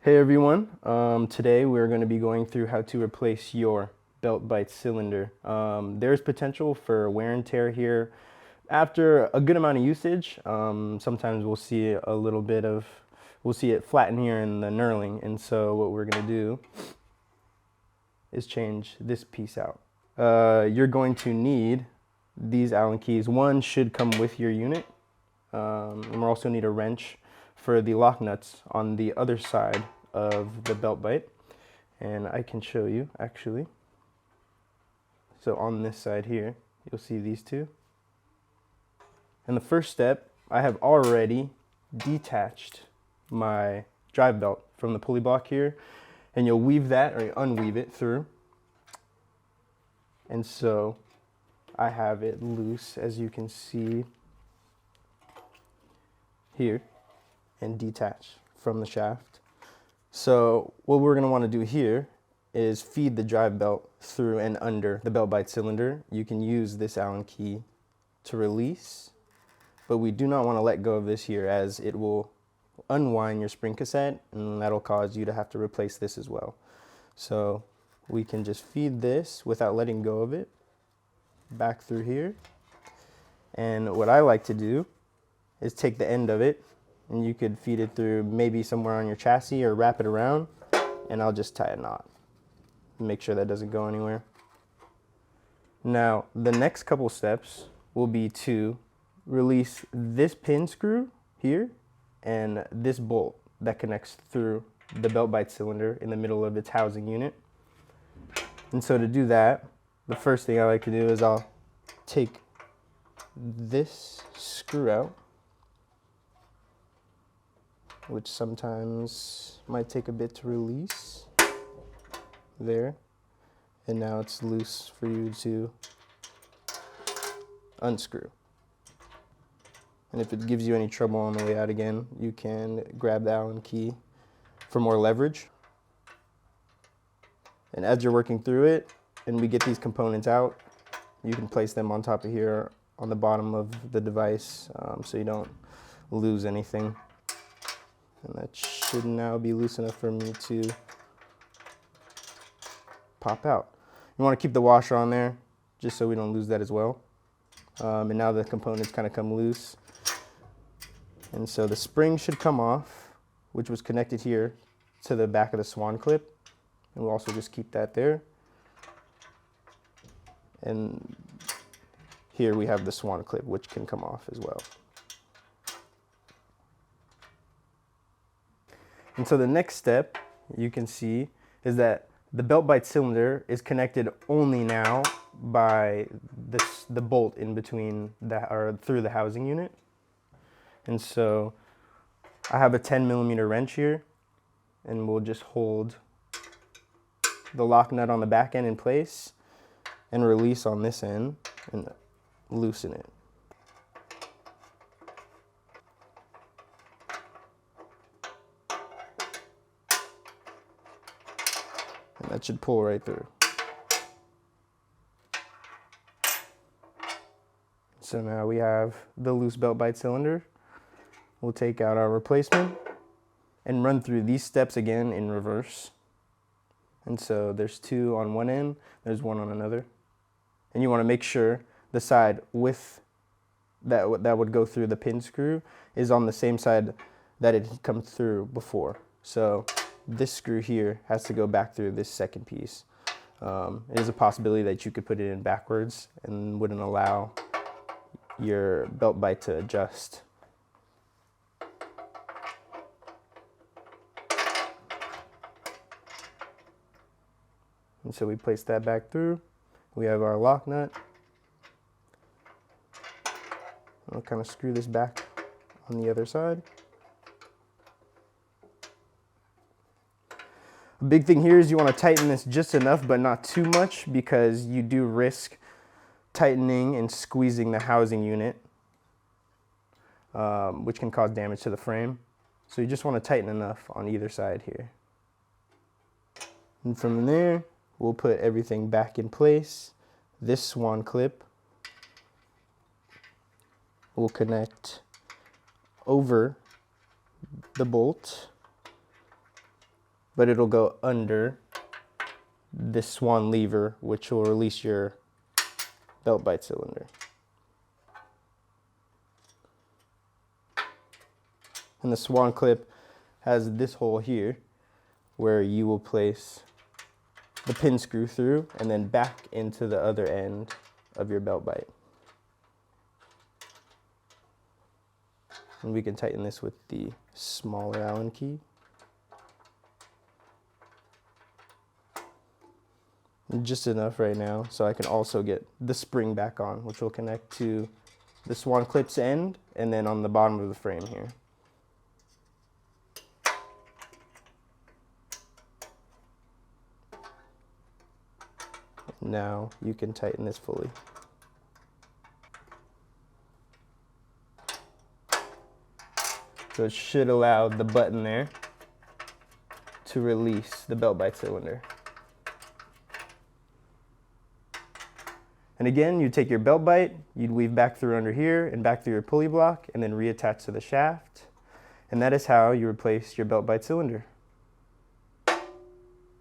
Hey everyone, today we're going to be going through how to replace your belt bite cylinder. There's potential for wear and tear here after a good amount of usage. Sometimes we'll see we'll see it flatten here in the knurling, and so what we're going to do is change this piece out. You're going to need these Allen keys. One should come with your unit, and we'll also need a wrench for the lock nuts on the other side of the belt bite, and I can show you actually. So on this side here you'll see these two, and the first step, I have already detached my drive belt from the pulley block here, and you'll weave that or unweave it through, and so I have it loose, as you can see here, and detached from the shaft. So what we're going to want to do here is feed the drive belt through and under the belt bite cylinder. You can use this Allen key to release, but we do not want to let go of this here, as it will unwind your spring cassette, and that'll cause you to have to replace this as well. So we can just feed this without letting go of it back through here. And what I like to do is take the end of it, and you could feed it through maybe somewhere on your chassis or wrap it around, and I'll just tie a knot. Make sure that doesn't go anywhere. Now, the next couple steps will be to release this pin screw here and this bolt that connects through the belt bite cylinder in the middle of its housing unit. And so to do that, the first thing I like to do is I'll take this screw out, which sometimes might take a bit to release. There. And now it's loose for you to unscrew. And if it gives you any trouble on the way out again, you can grab the Allen key for more leverage. And as you're working through it, and we get these components out, you can place them on top of here on the bottom of the device, so you don't lose anything. And that should now be loose enough for me to pop out. You want to keep the washer on there just so we don't lose that as well. And now the components kind of come loose. And so the spring should come off, which was connected here to the back of the swan clip. And we'll also just keep that there. And here we have the swan clip, which can come off as well. And so the next step you can see is that the belt bite cylinder is connected only now by the bolt in between through the housing unit. And so I have a 10mm wrench here, and we'll just hold the lock nut on the back end in place and release on this end and loosen it. And that should pull right through. So now we have the loose belt bite cylinder. We'll take out our replacement and run through these steps again in reverse. And so there's two on one end, there's one on another. And you want to make sure the side with that would go through the pin screw is on the same side that it comes through before. So this screw here has to go back through this second piece. It is a possibility that you could put it in backwards and wouldn't allow your belt bite to adjust. And so we place that back through. We have our lock nut. I'll kind of screw this back on the other side. A big thing here is you want to tighten this just enough, but not too much, because you do risk tightening and squeezing the housing unit, which can cause damage to the frame. So you just want to tighten enough on either side here. And from there, we'll put everything back in place. This swan clip will connect over the bolt but it'll go under this swan lever, which will release your belt bite cylinder. And the swan clip has this hole here where you will place the pin screw through and then back into the other end of your belt bite. And we can tighten this with the smaller Allen key. Just enough right now so I can also get the spring back on, which will connect to the swan clip's end and then on the bottom of the frame here. Now you can tighten this fully. So it should allow the button there to release the belt bite cylinder. And again, you take your belt bite, you'd weave back through under here and back through your pulley block and then reattach to the shaft. And that is how you replace your belt bite cylinder.